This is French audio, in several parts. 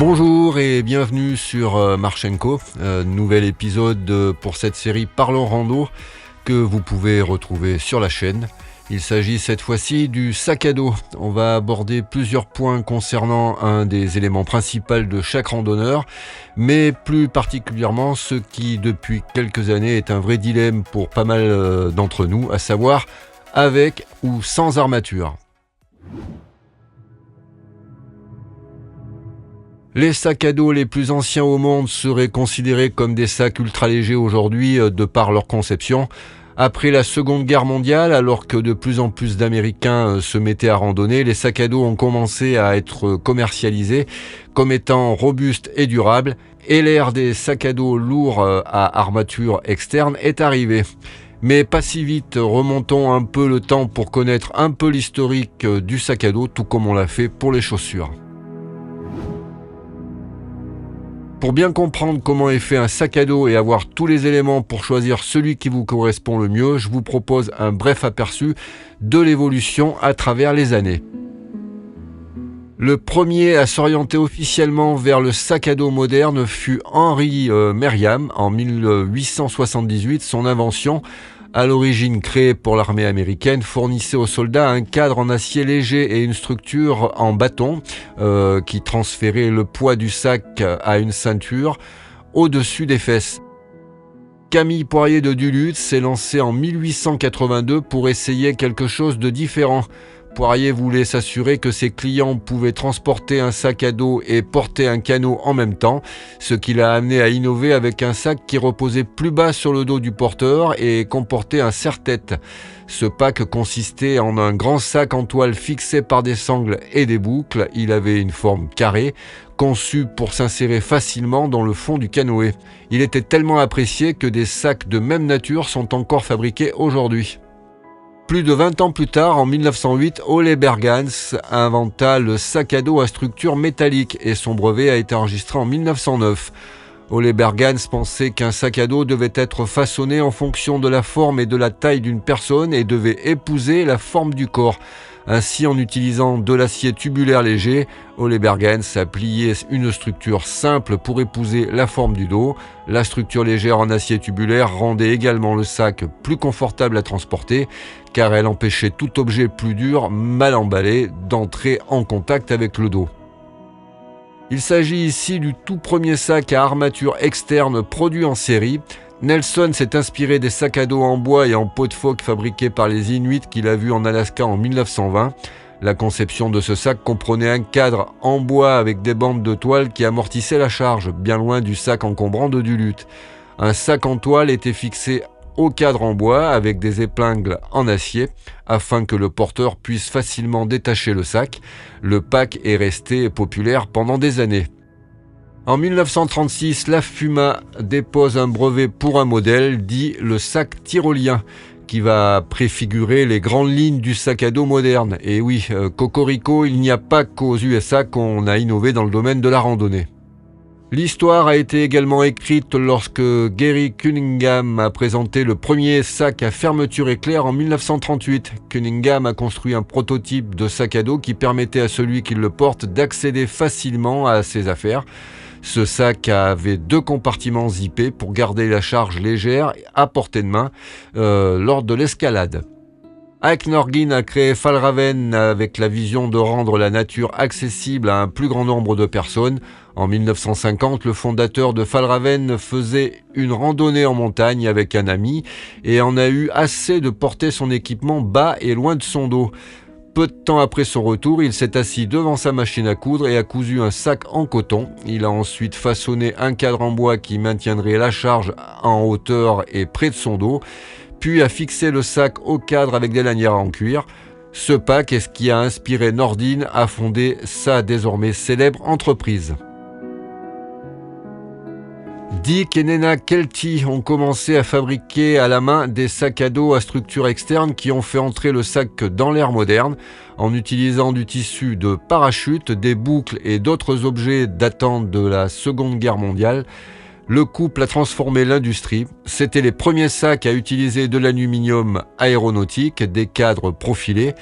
Bonjour et bienvenue sur Marchenko, nouvel épisode pour cette série Parlons Rando que vous pouvez retrouver sur la chaîne. Il s'agit cette fois-ci du sac à dos. On va aborder plusieurs points concernant un des éléments principaux de chaque randonneur, mais plus particulièrement ce qui depuis quelques années est un vrai dilemme pour pas mal d'entre nous, à savoir avec ou sans armature. Les sacs à dos les plus anciens au monde seraient considérés comme des sacs ultra légers aujourd'hui de par leur conception. Après la Seconde Guerre mondiale, alors que de plus en plus d'Américains se mettaient à randonner, les sacs à dos ont commencé à être commercialisés comme étant robustes et durables, et l'ère des sacs à dos lourds à armature externe est arrivée. Mais pas si vite, remontons un peu le temps pour connaître un peu l'historique du sac à dos, tout comme on l'a fait pour les chaussures. Pour bien comprendre comment est fait un sac à dos et avoir tous les éléments pour choisir celui qui vous correspond le mieux, je vous propose un bref aperçu de l'évolution à travers les années. Le premier à s'orienter officiellement vers le sac à dos moderne fut Henry Merriam en 1878. Son invention, à l'origine créée pour l'armée américaine, fournissait aux soldats un cadre en acier léger et une structure en bâton qui transférait le poids du sac à une ceinture au-dessus des fesses. Camille Poirier de Duluth s'est lancé en 1882 pour essayer quelque chose de différent. Poirier voulait s'assurer que ses clients pouvaient transporter un sac à dos et porter un canot en même temps, ce qui l'a amené à innover avec un sac qui reposait plus bas sur le dos du porteur et comportait un serre-tête. Ce pack consistait en un grand sac en toile fixé par des sangles et des boucles. Il avait une forme carrée, conçue pour s'insérer facilement dans le fond du canoë. Il était tellement apprécié que des sacs de même nature sont encore fabriqués aujourd'hui. Plus de 20 ans plus tard, en 1908, Ole Bergans inventa le sac à dos à structure métallique et son brevet a été enregistré en 1909. Ole Bergans pensait qu'un sac à dos devait être façonné en fonction de la forme et de la taille d'une personne et devait épouser la forme du corps. Ainsi, en utilisant de l'acier tubulaire léger, Ole Bergans a plié une structure simple pour épouser la forme du dos. La structure légère en acier tubulaire rendait également le sac plus confortable à transporter, car elle empêchait tout objet plus dur, mal emballé, d'entrer en contact avec le dos. Il s'agit ici du tout premier sac à armature externe produit en série. Nelson s'est inspiré des sacs à dos en bois et en peau de phoque fabriqués par les Inuits qu'il a vus en Alaska en 1920. La conception de ce sac comprenait un cadre en bois avec des bandes de toile qui amortissaient la charge, bien loin du sac encombrant de Duluth. Un sac en toile était fixé au cadre en bois avec des épingles en acier afin que le porteur puisse facilement détacher le sac. Le pack est resté populaire pendant des années. En 1936, la Fuma dépose un brevet pour un modèle dit le sac tyrolien qui va préfigurer les grandes lignes du sac à dos moderne. Et oui, cocorico, il n'y a pas qu'aux USA qu'on a innové dans le domaine de la randonnée. L'histoire a été également écrite lorsque Gary Cunningham a présenté le premier sac à fermeture éclair en 1938. Cunningham a construit un prototype de sac à dos qui permettait à celui qui le porte d'accéder facilement à ses affaires. Ce sac avait 2 compartiments zippés pour garder la charge légère à portée de main lors de l'escalade. Ike Norgin a créé Fjällräven avec la vision de rendre la nature accessible à un plus grand nombre de personnes. En 1950, le fondateur de Fjällräven faisait une randonnée en montagne avec un ami et en a eu assez de porter son équipement bas et loin de son dos. Peu de temps après son retour, il s'est assis devant sa machine à coudre et a cousu un sac en coton. Il a ensuite façonné un cadre en bois qui maintiendrait la charge en hauteur et près de son dos, puis a fixé le sac au cadre avec des lanières en cuir. Ce pack est ce qui a inspiré Nordin à fonder sa désormais célèbre entreprise. Dick et Nena Kelty ont commencé à fabriquer à la main des sacs à dos à structure externe qui ont fait entrer le sac dans l'ère moderne en utilisant du tissu de parachute, des boucles et d'autres objets datant de la Seconde Guerre mondiale. Le couple a transformé l'industrie. C'était les premiers sacs à utiliser de l'aluminium aéronautique, des cadres profilés,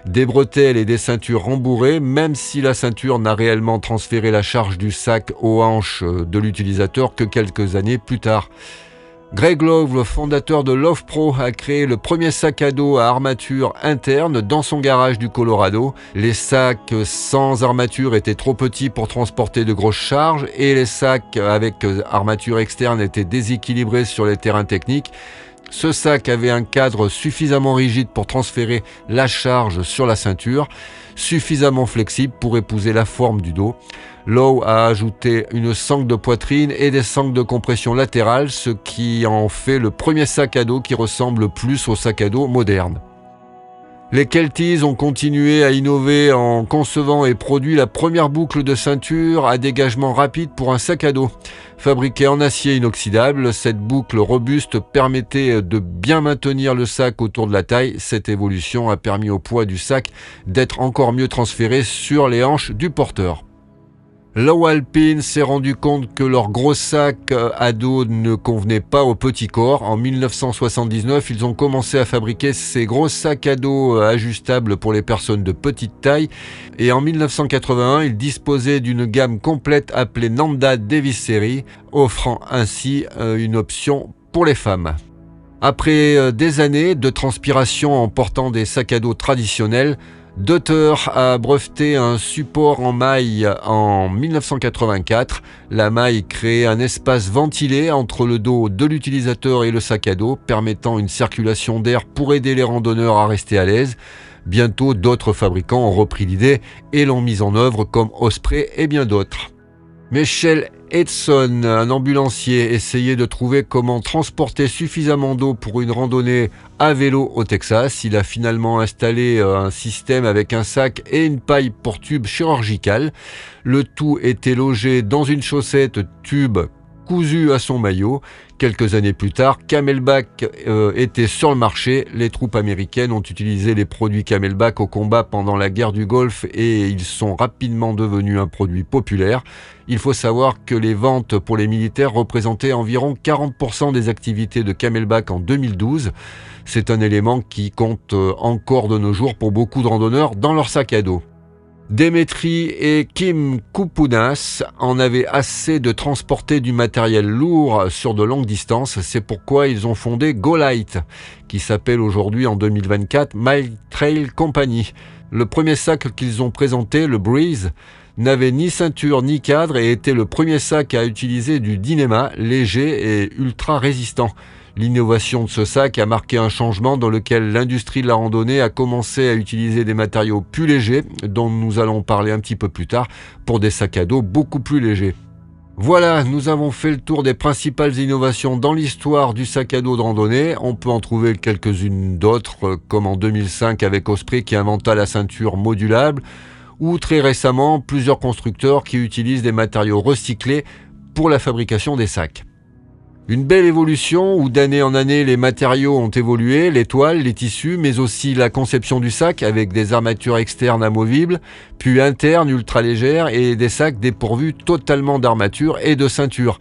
des bretelles et des ceintures rembourrées, même si la ceinture n'a réellement transféré la charge du sac aux hanches de l'utilisateur que quelques années plus tard. Greg Love, le fondateur de Love Pro, a créé le premier sac à dos à armature interne dans son garage du Colorado. Les sacs sans armature étaient trop petits pour transporter de grosses charges et les sacs avec armature externe étaient déséquilibrés sur les terrains techniques. Ce sac avait un cadre suffisamment rigide pour transférer la charge sur la ceinture, suffisamment flexible pour épouser la forme du dos. Lowe a ajouté une sangle de poitrine et des sangles de compression latérales, ce qui en fait le premier sac à dos qui ressemble plus au sac à dos moderne. Les Kelties ont continué à innover en concevant et produit la première boucle de ceinture à dégagement rapide pour un sac à dos. Fabriquée en acier inoxydable, cette boucle robuste permettait de bien maintenir le sac autour de la taille. Cette évolution a permis au poids du sac d'être encore mieux transféré sur les hanches du porteur. Lowe Alpine s'est rendu compte que leur gros sac à dos ne convenait pas au petit corps. En 1979, ils ont commencé à fabriquer ces gros sacs à dos ajustables pour les personnes de petite taille. Et en 1981, ils disposaient d'une gamme complète appelée Nanda Davis Series, offrant ainsi une option pour les femmes. Après des années de transpiration en portant des sacs à dos traditionnels, Dotter a breveté un support en maille en 1984. La maille crée un espace ventilé entre le dos de l'utilisateur et le sac à dos, permettant une circulation d'air pour aider les randonneurs à rester à l'aise. Bientôt, d'autres fabricants ont repris l'idée et l'ont mise en œuvre, comme Osprey et bien d'autres. Michel Edson, un ambulancier, essayait de trouver comment transporter suffisamment d'eau pour une randonnée à vélo au Texas. Il a finalement installé un système avec un sac et une paille pour tube chirurgical. Le tout était logé dans une chaussette tube cousue à son maillot. Quelques années plus tard, Camelback était sur le marché. Les troupes américaines ont utilisé les produits Camelback au combat pendant la guerre du Golfe et ils sont rapidement devenus un produit populaire. Il faut savoir que les ventes pour les militaires représentaient environ 40% des activités de Camelback en 2012. C'est un élément qui compte encore de nos jours pour beaucoup de randonneurs dans leur sac à dos. Demetri et Kim Koupounas en avaient assez de transporter du matériel lourd sur de longues distances. C'est pourquoi ils ont fondé GoLite, qui s'appelle aujourd'hui en 2024 Mile Trail Company. Le premier sac qu'ils ont présenté, le Breeze, n'avait ni ceinture ni cadre et était le premier sac à utiliser du Dyneema, léger et ultra résistant. L'innovation de ce sac a marqué un changement dans lequel l'industrie de la randonnée a commencé à utiliser des matériaux plus légers, dont nous allons parler un petit peu plus tard, pour des sacs à dos beaucoup plus légers. Voilà, nous avons fait le tour des principales innovations dans l'histoire du sac à dos de randonnée. On peut en trouver quelques-unes d'autres, comme en 2005 avec Osprey qui inventa la ceinture modulable, ou très récemment plusieurs constructeurs qui utilisent des matériaux recyclés pour la fabrication des sacs. Une belle évolution où d'année en année les matériaux ont évolué, les toiles, les tissus, mais aussi la conception du sac avec des armatures externes amovibles, puis internes ultra légères et des sacs dépourvus totalement d'armature et de ceinture.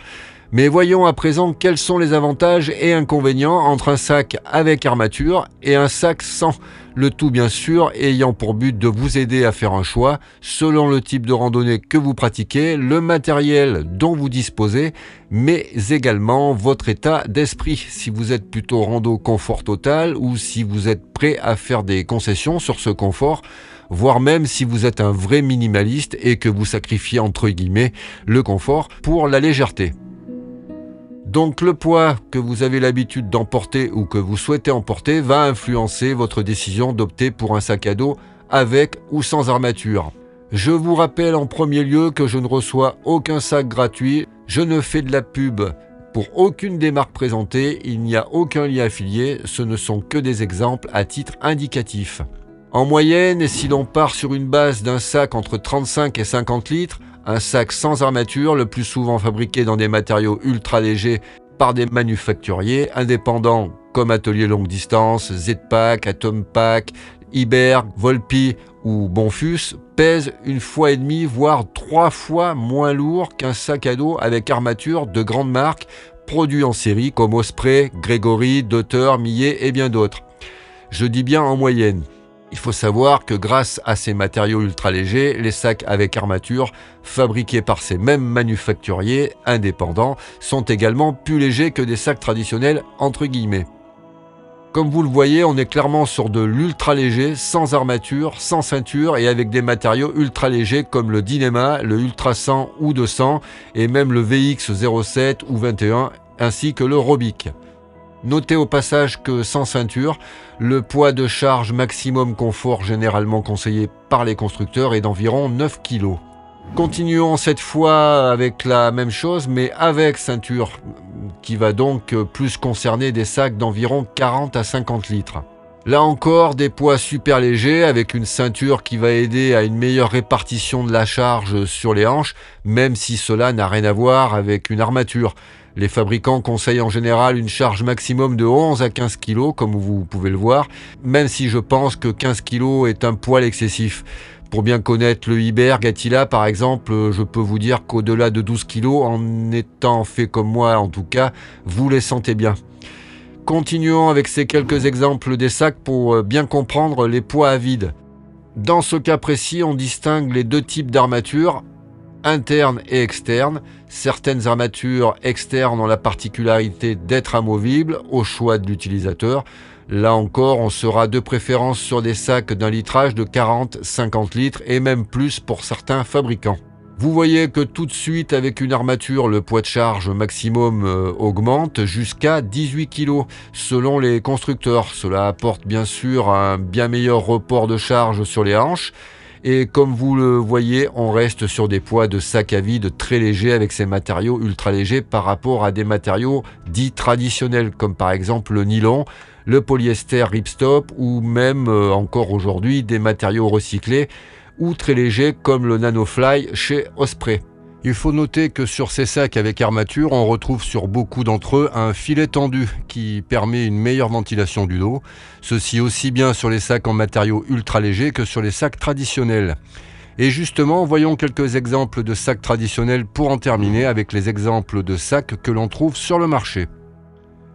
Mais voyons à présent quels sont les avantages et inconvénients entre un sac avec armature et un sac sans. Le tout bien sûr ayant pour but de vous aider à faire un choix selon le type de randonnée que vous pratiquez, le matériel dont vous disposez, mais également votre état d'esprit. Si vous êtes plutôt rando confort total ou si vous êtes prêt à faire des concessions sur ce confort, voire même si vous êtes un vrai minimaliste et que vous sacrifiez entre guillemets le confort pour la légèreté. Donc le poids que vous avez l'habitude d'emporter ou que vous souhaitez emporter va influencer votre décision d'opter pour un sac à dos avec ou sans armature. Je vous rappelle en premier lieu que je ne reçois aucun sac gratuit, je ne fais de la pub pour aucune des marques présentées, il n'y a aucun lien affilié, ce ne sont que des exemples à titre indicatif. En moyenne, si l'on part sur une base d'un sac entre 35 et 50 litres, un sac sans armature, le plus souvent fabriqué dans des matériaux ultra légers par des manufacturiers indépendants comme Atelier Longue Distance, Z-Pack, Atom Pack, Iberg, Volpi ou Bonfus pèse 1,5 voire 3 fois moins lourd qu'un sac à dos avec armature de grandes marques produits en série comme Osprey, Gregory, Dotter, Millet et bien d'autres. Je dis bien en moyenne. Il faut savoir que grâce à ces matériaux ultra légers, les sacs avec armature fabriqués par ces mêmes manufacturiers indépendants sont également plus légers que des sacs traditionnels entre guillemets. Comme vous le voyez, on est clairement sur de l'ultra léger, sans armature, sans ceinture et avec des matériaux ultra légers comme le Dyneema, le Ultra 100 ou 200 et même le VX 07 ou 21 ainsi que le Robic. Notez au passage que sans ceinture, le poids de charge maximum confort généralement conseillé par les constructeurs est d'environ 9 kg. Continuons cette fois avec la même chose mais avec ceinture, qui va donc plus concerner des sacs d'environ 40 à 50 litres. Là encore, des poids super légers avec une ceinture qui va aider à une meilleure répartition de la charge sur les hanches, même si cela n'a rien à voir avec une armature. Les fabricants conseillent en général une charge maximum de 11 à 15 kg, comme vous pouvez le voir, même si je pense que 15 kg est un poil excessif. Pour bien connaître le Iberg Attila par exemple, je peux vous dire qu'au-delà de 12 kg, en étant fait comme moi en tout cas, vous les sentez bien. Continuons avec ces quelques exemples des sacs pour bien comprendre les poids à vide. Dans ce cas précis, on distingue les deux types d'armatures, interne et externe. Certaines armatures externes ont la particularité d'être amovibles au choix de l'utilisateur. Là encore, on sera de préférence sur des sacs d'un litrage de 40-50 litres et même plus pour certains fabricants. Vous voyez que tout de suite avec une armature, le poids de charge maximum augmente jusqu'à 18 kg selon les constructeurs. Cela apporte bien sûr un bien meilleur report de charge sur les hanches. Et comme vous le voyez, on reste sur des poids de sac à vide très légers avec ces matériaux ultra légers par rapport à des matériaux dits traditionnels comme par exemple le nylon, le polyester ripstop ou même encore aujourd'hui des matériaux recyclés ou très légers comme le Nanofly chez Osprey. Il faut noter que sur ces sacs avec armature, on retrouve sur beaucoup d'entre eux un filet tendu qui permet une meilleure ventilation du dos. Ceci aussi bien sur les sacs en matériaux ultra légers que sur les sacs traditionnels. Et justement, voyons quelques exemples de sacs traditionnels pour en terminer avec les exemples de sacs que l'on trouve sur le marché.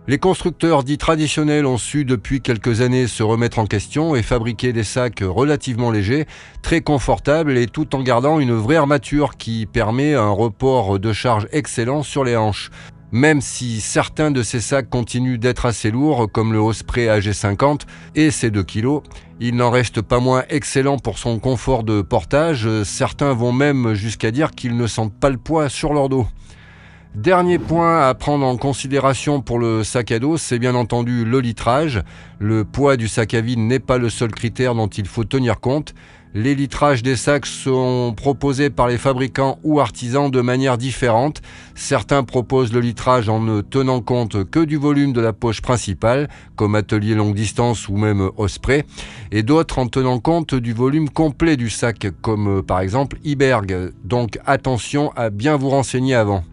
Les constructeurs dits traditionnels ont su depuis quelques années se remettre en question et fabriquer des sacs relativement légers, très confortables et tout en gardant une vraie armature qui permet un report de charge excellent sur les hanches. Même si certains de ces sacs continuent d'être assez lourds, comme le Osprey AG50 et ses 2 kg, il n'en reste pas moins excellent pour son confort de portage. Certains vont même jusqu'à dire qu'ils ne sentent pas le poids sur leur dos. Dernier point à prendre en considération pour le sac à dos, c'est bien entendu le litrage. Le poids du sac à vide n'est pas le seul critère dont il faut tenir compte. Les litrages des sacs sont proposés par les fabricants ou artisans de manière différente. Certains proposent le litrage en ne tenant compte que du volume de la poche principale, comme Atelier Longue Distance ou même Osprey, et d'autres en tenant compte du volume complet du sac, comme par exemple Iberg. Donc attention à bien vous renseigner avant.